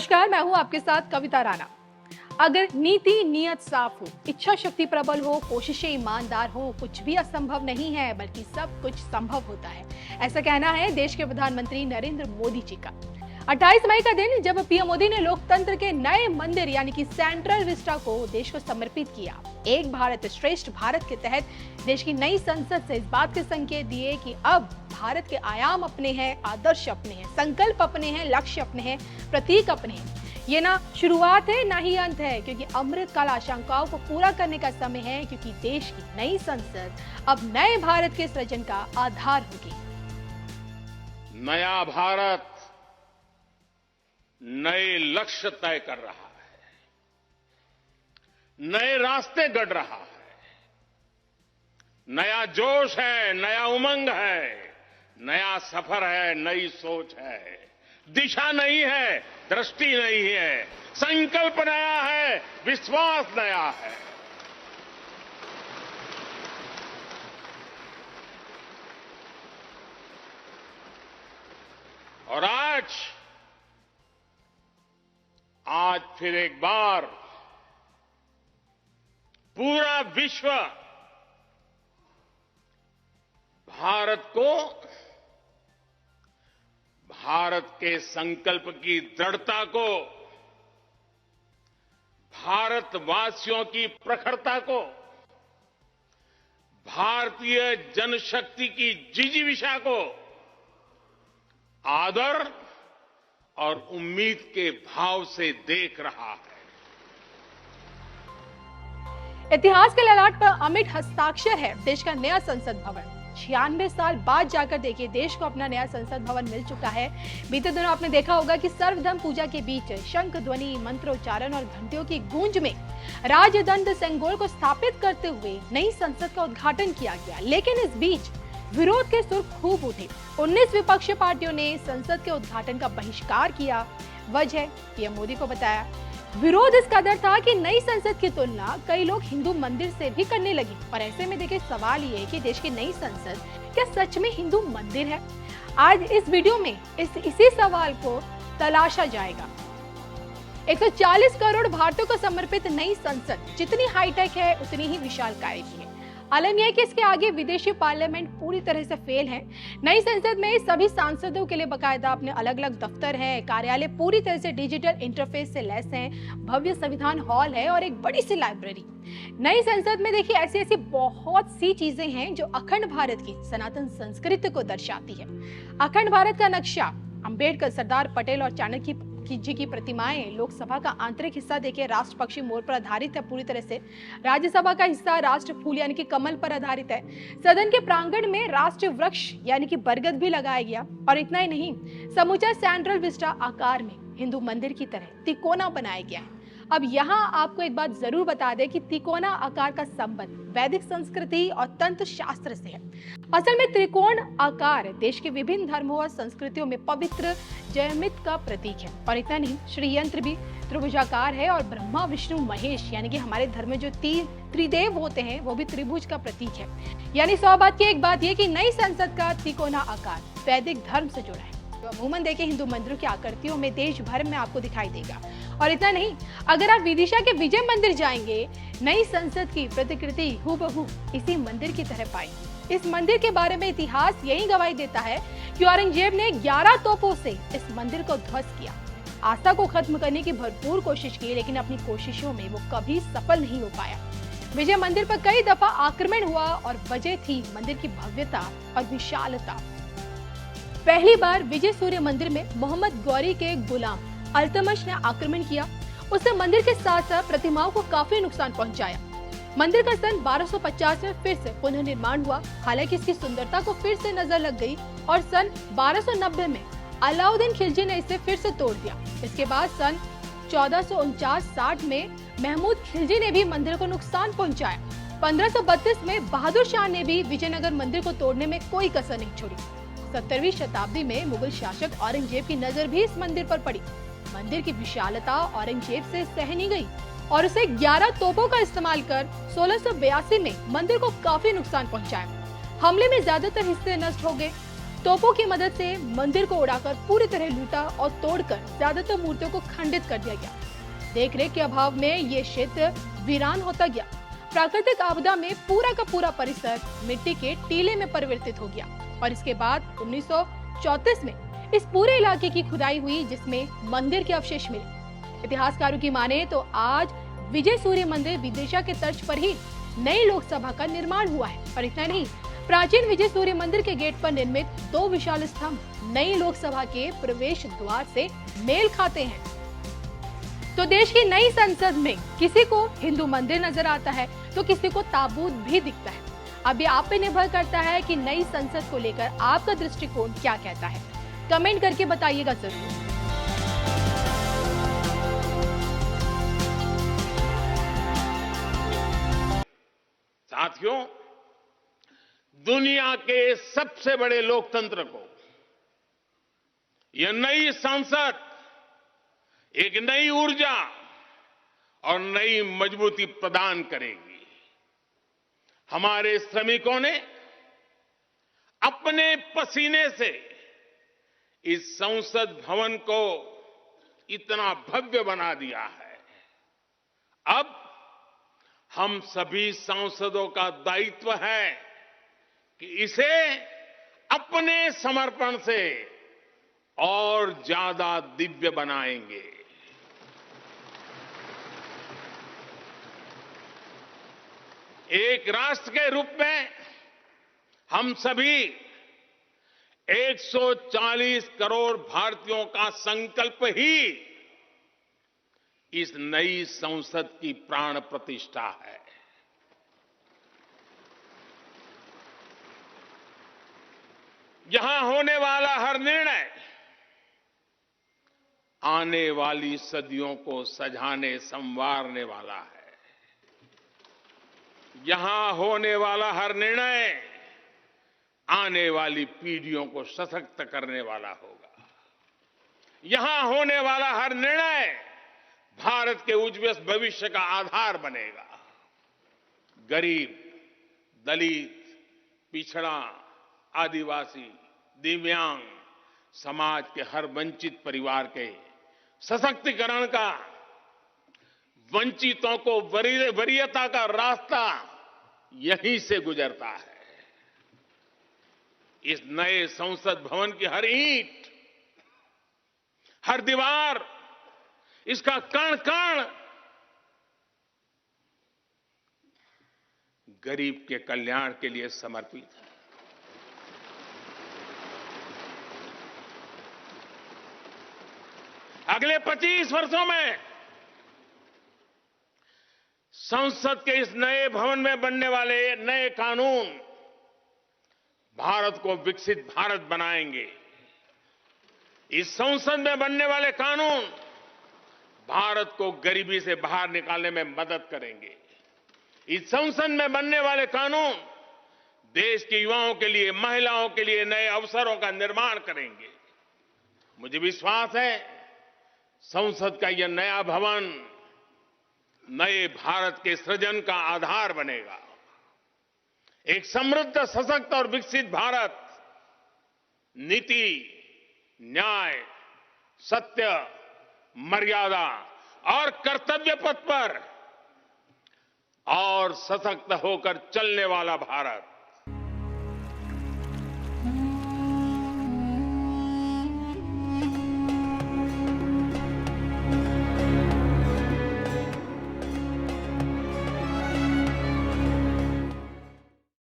नमस्कार, मैं हूं आपके साथ कविता राणा। अगर नीति नियत साफ हो, इच्छा शक्ति प्रबल हो, कोशिशें ईमानदार हो, कुछ भी असंभव नहीं है बल्कि सब कुछ संभव होता है। ऐसा कहना है देश के प्रधानमंत्री नरेंद्र मोदी जी का। 28 मई का दिन जब पीएम मोदी ने लोकतंत्र के नए मंदिर यानी कि सेंट्रल विस्टा को देश को समर्पित किया। एक भारत श्रेष्ठ भारत के तहत देश की नई संसद से इस बात के संकेत दिए कि अब भारत के आयाम अपने हैं, आदर्श अपने हैं, संकल्प अपने हैं, लक्ष्य अपने हैं, प्रतीक अपने हैं। ये ना शुरुआत है ना ही अंत है, क्योंकि अमृत काल आशंकाओं को पूरा करने का समय है, क्योंकि देश की नई संसद अब नए भारत के सृजन का आधार होगी। नया भारत नए लक्ष्य तय कर रहा है, नए रास्ते गढ़ रहा है, नया जोश है, नया उमंग है, नया सफर है, नई सोच है, दिशा नई है, दृष्टि नई है, संकल्प नया है, विश्वास नया है। और आज फिर एक बार पूरा विश्व भारत को, भारत के संकल्प की दृढ़ता को, भारतवासियों की प्रखरता को, भारतीय जनशक्ति की जिजीविषा को आदर और उम्मीद के भाव से देख रहा है। इतिहास के ललाट पर अमिट हस्ताक्षर है देश का नया संसद भवन। 96 साल बाद जाकर देखिए, देश को अपना नया संसद भवन मिल चुका है। बीते दिनों आपने देखा होगा कि सर्वधर्म पूजा के बीच शंख ध्वनि, मंत्रोच्चारण और घंटियों की गूंज में राजदंड सेंगोल को स्थापित करते हुए नई संसद का उद्घाटन किया गया। लेकिन इस बीच विरोध के सुर खूब उठे। 19 विपक्षी पार्टियों ने संसद के उद्घाटन का बहिष्कार किया। वजह पीएम मोदी को बताया। विरोध इस कदर था कि नई संसद की तुलना कई लोग हिंदू मंदिर से भी करने लगे। और ऐसे में देखिए, सवाल ये है कि देश की नई संसद क्या सच में हिंदू मंदिर है? आज इस वीडियो में इसी सवाल को तलाशा जाएगा। 140 करोड़ भारतीयों को समर्पित नई संसद जितनी हाईटेक है उतनी ही विशालकाय भी है। आलम यह है कि इसके आगे विदेशी पार्लियामेंट पूरी तरह से फेल है। नई संसद में सभी सांसदों के लिए बकायदा अपने अलग अलग दफ्तर हैं, कार्यालय पूरी तरह से डिजिटल इंटरफेस से लैस हैं, भव्य संविधान हॉल है और एक बड़ी सी लाइब्रेरी। नई संसद में देखिए ऐसी बहुत सी चीजें हैं जो अखंड भारत की सनातन संस्कृति को दर्शाती है। अखंड भारत का नक्शा, अंबेडकर, सरदार पटेल और चाणक्य जी की प्रतिमाएं, लोकसभा का आंतरिक हिस्सा देखिए राष्ट्र पक्षी मोर पर आधारित है पूरी तरह से। राज्यसभा का हिस्सा राष्ट्र फूल यानी कि कमल पर आधारित है। सदन के प्रांगण में राष्ट्रीय वृक्ष यानी कि बरगद भी लगाया गया। और इतना ही नहीं, समूचा सेंट्रल विस्टा आकार में हिंदू मंदिर की तरह तिकोना बनाया गया है। अब यहाँ आपको एक बात जरूर बता दें कि तिकोना आकार का संबंध वैदिक संस्कृति और तंत्र शास्त्र से है। असल में त्रिकोण आकार देश के विभिन्न धर्मों और संस्कृतियों में पवित्र जयमित का प्रतीक है। और इतना नहीं, श्री यंत्र भी त्रिभुजाकार है और ब्रह्मा, विष्णु, महेश यानी कि हमारे धर्म में जो त्रिदेव होते हैं वो भी त्रिभुज का प्रतीक है। यानी 100 बात की एक बात यह कि नई संसद का तिकोना आकार वैदिक धर्म से जुड़ा है। तो अमूमन देखिए हिंदू मंदिरों की आकृतियों में देश भर में आपको दिखाई देगा। और इतना नहीं, अगर आप विदिशा के विजय मंदिर जाएंगे, नई संसद की प्रतिकृति हूबहू इसी मंदिर की तरह पाएंगे। इस मंदिर के बारे में इतिहास यही गवाही देता है कि औरंगजेब ने 11 तोपों से इस मंदिर को ध्वस्त किया। आस्था को खत्म करने की भरपूर कोशिश की, लेकिन अपनी कोशिशों में वो कभी सफल नहीं हो पाया। विजय मंदिर पर कई दफा आक्रमण हुआ और वजह थी मंदिर की भव्यता और विशालता। पहली बार विजय सूर्य मंदिर में मोहम्मद गौरी के गुलाम अल्तमश ने आक्रमण किया। उसने मंदिर के साथ साथ प्रतिमाओं को काफी नुकसान पहुंचाया। मंदिर का सन 1250 में फिर से पुनर्निर्माण हुआ। हालांकि इसकी सुंदरता को फिर से नजर लग गई और सन 1290 में अलाउद्दीन खिलजी ने इसे फिर से तोड़ दिया। इसके बाद सन 1449-60 में महमूद खिलजी ने भी मंदिर को नुकसान पहुंचाया। 1532 में बहादुर शाह ने भी विजयनगर मंदिर को तोड़ने में कोई कसर नहीं छोड़ी। 17वीं शताब्दी में मुगल शासक औरंगजेब की नजर भी इस मंदिर पर पड़ी। मंदिर की विशालता औरंगजेब से सह नहीं गई और उसे 11 तोपों का इस्तेमाल कर 1682 में मंदिर को काफी नुकसान पहुंचाया। हमले में ज्यादातर हिस्से नष्ट हो गए। तोपों की मदद से मंदिर को उड़ाकर पूरी तरह लूटा और तोड़कर ज्यादातर मूर्तियों को खंडित कर दिया गया। देखरेख के अभाव में ये क्षेत्र वीरान होता गया। प्राकृतिक आपदा में पूरा का पूरा परिसर मिट्टी के टीले में परिवर्तित हो गया और इसके बाद 1934 में इस पूरे इलाके की खुदाई हुई, जिसमें मंदिर के अवशेष मिले। इतिहासकारों की माने तो आज विजय सूर्य मंदिर विदिशा के तर्ज पर ही नई लोकसभा का निर्माण हुआ है। और इतना नहीं, प्राचीन विजय सूर्य मंदिर के गेट पर निर्मित 2 विशाल स्तंभ नई लोकसभा के प्रवेश द्वार से मेल खाते हैं। तो देश की नई संसद में किसी को हिंदू मंदिर नजर आता है तो किसी को ताबूत भी दिखता है। अब ये आप पे निर्भर करता है कि नई संसद को लेकर आपका दृष्टिकोण क्या कहता है। कमेंट करके बताइएगा जरूर। साथियों, दुनिया के सबसे बड़े लोकतंत्र को यह नई संसद एक नई ऊर्जा और नई मजबूती प्रदान करेगी। हमारे श्रमिकों ने अपने पसीने से इस संसद भवन को इतना भव्य बना दिया है। अब हम सभी सांसदों का दायित्व है कि इसे अपने समर्पण से और ज्यादा दिव्य बनाएंगे। एक राष्ट्र के रूप में हम सभी 140 करोड़ भारतीयों का संकल्प ही इस नई संसद की प्राण प्रतिष्ठा है। यहां होने वाला हर निर्णय आने वाली सदियों को सजाने संवारने वाला है। यहां होने वाला हर निर्णय आने वाली पीढ़ियों को सशक्त करने वाला होगा। यहां होने वाला हर निर्णय भारत के उज्ज्वल भविष्य का आधार बनेगा। गरीब, दलित, पिछड़ा, आदिवासी, दिव्यांग समाज के हर वंचित परिवार के सशक्तिकरण का, वंचितों को वरीयता का रास्ता यहीं से गुजरता है। इस नए संसद भवन की हर ईंट, हर दीवार, इसका कण कण गरीब के कल्याण के लिए समर्पित है। अगले 25 वर्षों में संसद के इस नए भवन में बनने वाले नए कानून भारत को विकसित भारत बनाएंगे। इस संसद में बनने वाले कानून भारत को गरीबी से बाहर निकालने में मदद करेंगे। इस संसद में बनने वाले कानून देश के युवाओं के लिए, महिलाओं के लिए नए अवसरों का निर्माण करेंगे। मुझे विश्वास है संसद का यह नया भवन नए भारत के सृजन का आधार बनेगा। एक समृद्ध, सशक्त और विकसित भारत नीति, न्याय, सत्य, मर्यादा और कर्तव्य पथ पर और सशक्त होकर चलने वाला भारत